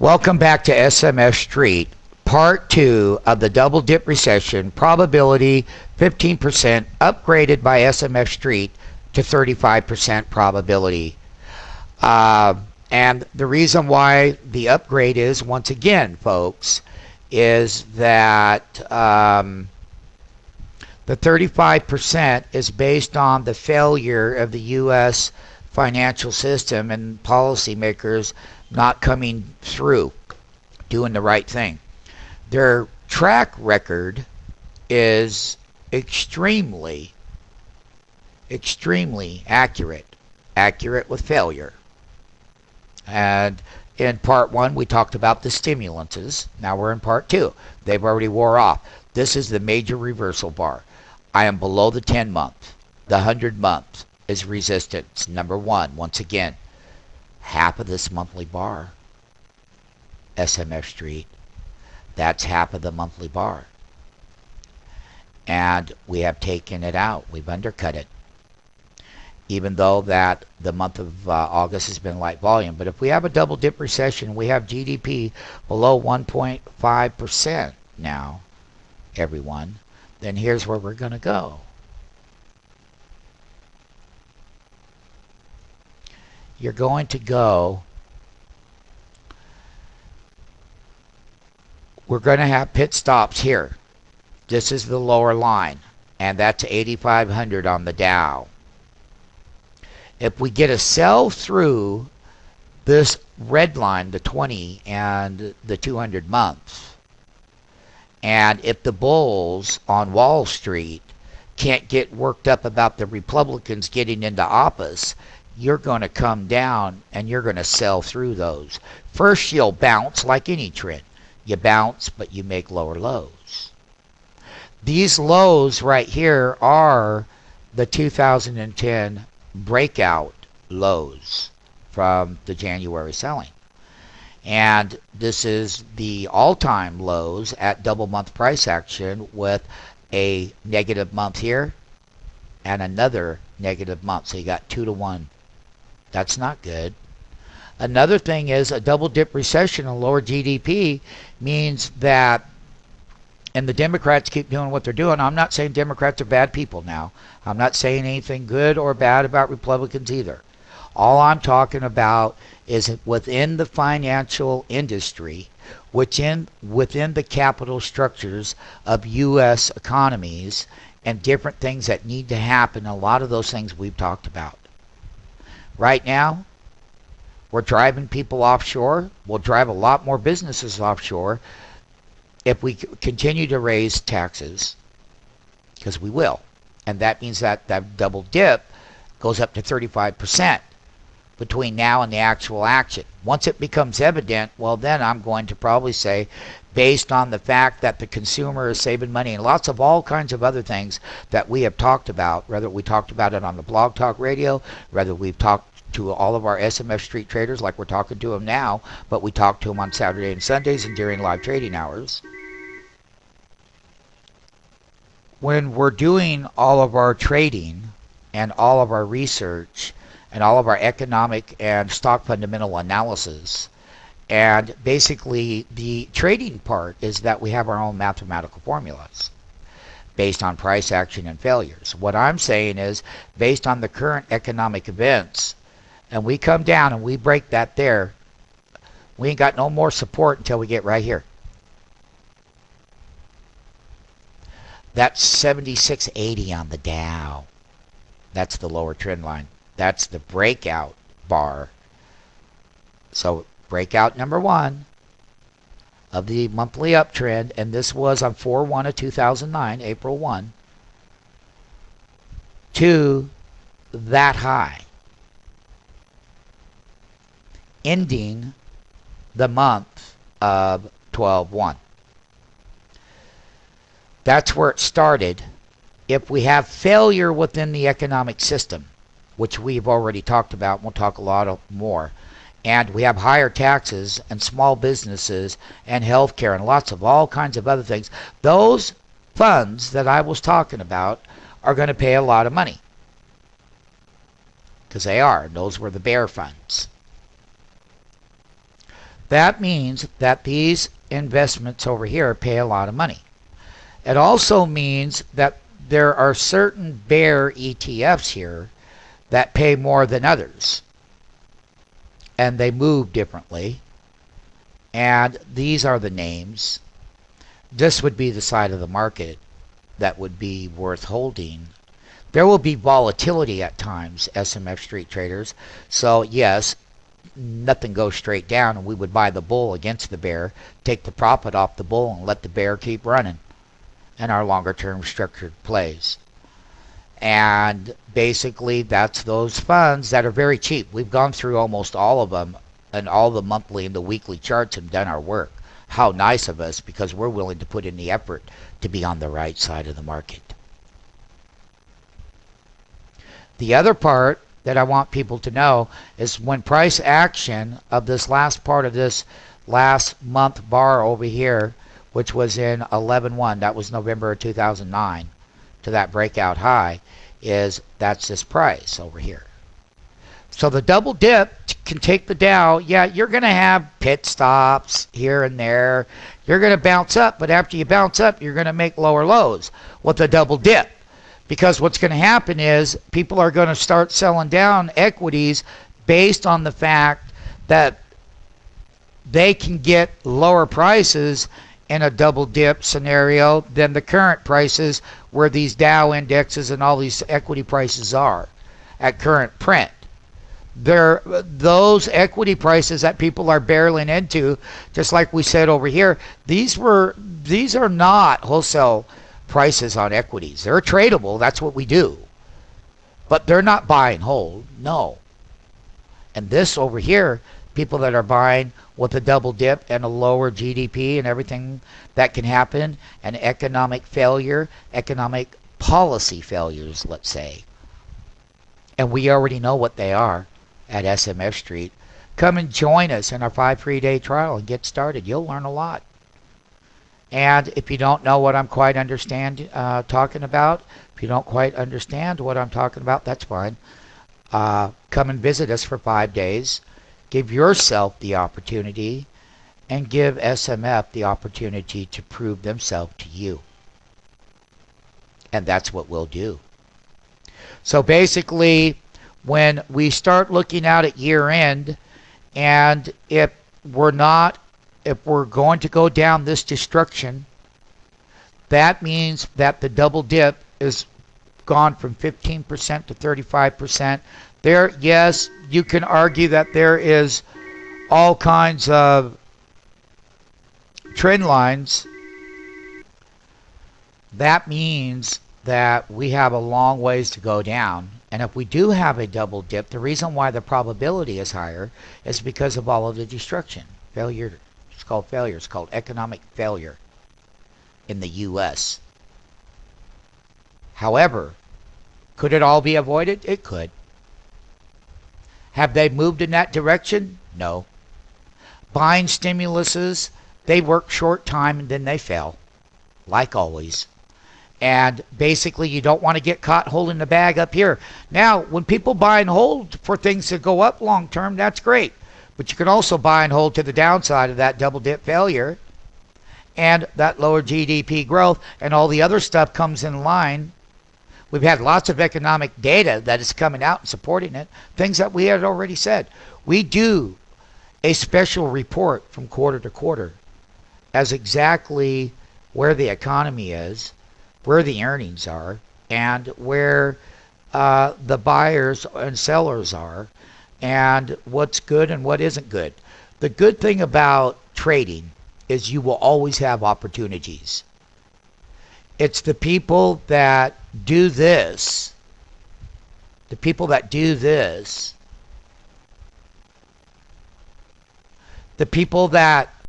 Welcome back to SMS Street, part 2 of the double dip recession, probability 15% upgraded by SMS Street to 35% probability. And the reason why the upgrade is, once again, folks, is that the 35% is based on the failure of the U.S. financial system and policymakers not coming through, doing the right thing. Their track record is extremely accurate with failure. And in part 1, we talked about the stimulances. Now we're in part 2. They've already wore off. This is the major reversal bar. I am below the 10-month. The 100-month is resistance. Number 1, once again, half of this monthly bar, SMF Street, that's half of the monthly bar. And we have taken it out. We've undercut it. Even though that the month of August has been light volume. But if we have a double dip recession, we have GDP below 1.5% now, everyone, then here's where we're going to go. You're going to go, we're going to have pit stops here. This is the lower line, and that's 8,500 on the Dow. If we get a sell through this red line, the 20 and the 200 months, and if the bulls on Wall Street can't get worked up about the Republicans getting into office, you're going to come down and you're going to sell through those. First, you'll bounce like any trend. You bounce, but you make lower lows. These lows right here are the 2010 breakout lows from the January selling. And this is the all-time lows at double month price action with a negative month here and another negative month. So you got 2 to 1. That's not good. Another thing is a double dip recession and lower GDP means that, and the Democrats keep doing what they're doing. I'm not saying Democrats are bad people now. I'm not saying anything good or bad about Republicans either. All I'm talking about is within the financial industry, within the capital structures of U.S. economies and different things that need to happen, a lot of those things we've talked about. Right now, we're driving people offshore. We'll drive a lot more businesses offshore if we continue to raise taxes, because we will. And that means that that double dip goes up to 35% between now and the actual action. Once it becomes evident, well, then I'm going to probably say, based on the fact that the consumer is saving money and lots of all kinds of other things that we have talked about, whether we talked about it on the Blog Talk Radio, whether we've talked to all of our SMF Street traders like we're talking to them now, but we talk to them on Saturday and Sundays and during live trading hours. When we're doing all of our trading and all of our research and all of our economic and stock fundamental analysis, and basically the trading part is that we have our own mathematical formulas based on price action and failures. What I'm saying is, based on the current economic events, and we come down and we break that there, we ain't got no more support until we get right here. That's 7680 on the Dow. That's the lower trend line. That's the breakout bar. So breakout number 1 of the monthly uptrend, and this was on 4/1 of 2009, April 1, to that high, ending the month of 12/1. That's where it started. If we have failure within the economic system, which we've already talked about, we'll talk a lot more, and we have higher taxes and small businesses and healthcare and lots of all kinds of other things, those funds that I was talking about are going to pay a lot of money. Because they are. Those were the bear funds. That means that these investments over here pay a lot of money. It also means that there are certain bear ETFs here that pay more than others, and they move differently. And these are the names. This would be the side of the market that would be worth holding. There will be volatility at times, SMF Street traders. So yes, nothing goes straight down, and we would buy the bull against the bear, take the profit off the bull, and let the bear keep running in our longer term structured plays. And basically that's those funds that are very cheap. We've gone through almost all of them, and all the monthly and the weekly charts have done our work. How nice of us, because we're willing to put in the effort to be on the right side of the market. The other part that I want people to know is when price action of this last part of this last month bar over here, which was in 11/1, that was November of 2009, to that breakout high, that's this price over here. So the double dip can take the Dow. Yeah, you're going to have pit stops here and there. You're going to bounce up, but after you bounce up, you're going to make lower lows with the double dip. Because what's going to happen is people are going to start selling down equities based on the fact that they can get lower prices in a double dip scenario than the current prices where these Dow indexes and all these equity prices are at current print. Those equity prices that people are barreling into, just like we said over here, these are not wholesale prices on equities. They're tradable. That's what we do. But they're not buy and hold. No. And this over here, people that are buying with a double dip and a lower GDP and everything that can happen, and economic failure, economic policy failures, let's say. And we already know what they are at SMF Street. Come and join us in our 5 free day trial and get started. You'll learn a lot. And if you don't know what I'm quite talking about, if you don't quite understand what I'm talking about, that's fine. Come and visit us for 5 days. Give yourself the opportunity and give SMF the opportunity to prove themselves to you. And that's what we'll do. So basically, when we start looking out at year end, and if we're going to go down this destruction, that means that the double dip is gone from 15% to 35%. There, yes, you can argue that there is all kinds of trend lines. That means that we have a long ways to go down. And if we do have a double dip, the reason why the probability is higher is because of all of the destruction. Failure. It's called failure. It's called economic failure in the U.S. However, could it all be avoided? It could. Have they moved in that direction? No. Buying stimuluses, they work short time and then they fail, like always. And basically, you don't want to get caught holding the bag up here. Now, when people buy and hold for things to go up long term, that's great. But you can also buy and hold to the downside of that double dip failure, and that lower GDP growth and all the other stuff comes in line. We've had lots of economic data that is coming out and supporting it, things that we had already said. We do a special report from quarter to quarter as exactly where the economy is, where the earnings are, and where the buyers and sellers are, and what's good and what isn't good. The good thing about trading is you will always have opportunities. It's the people that do this, the people that do this, the people that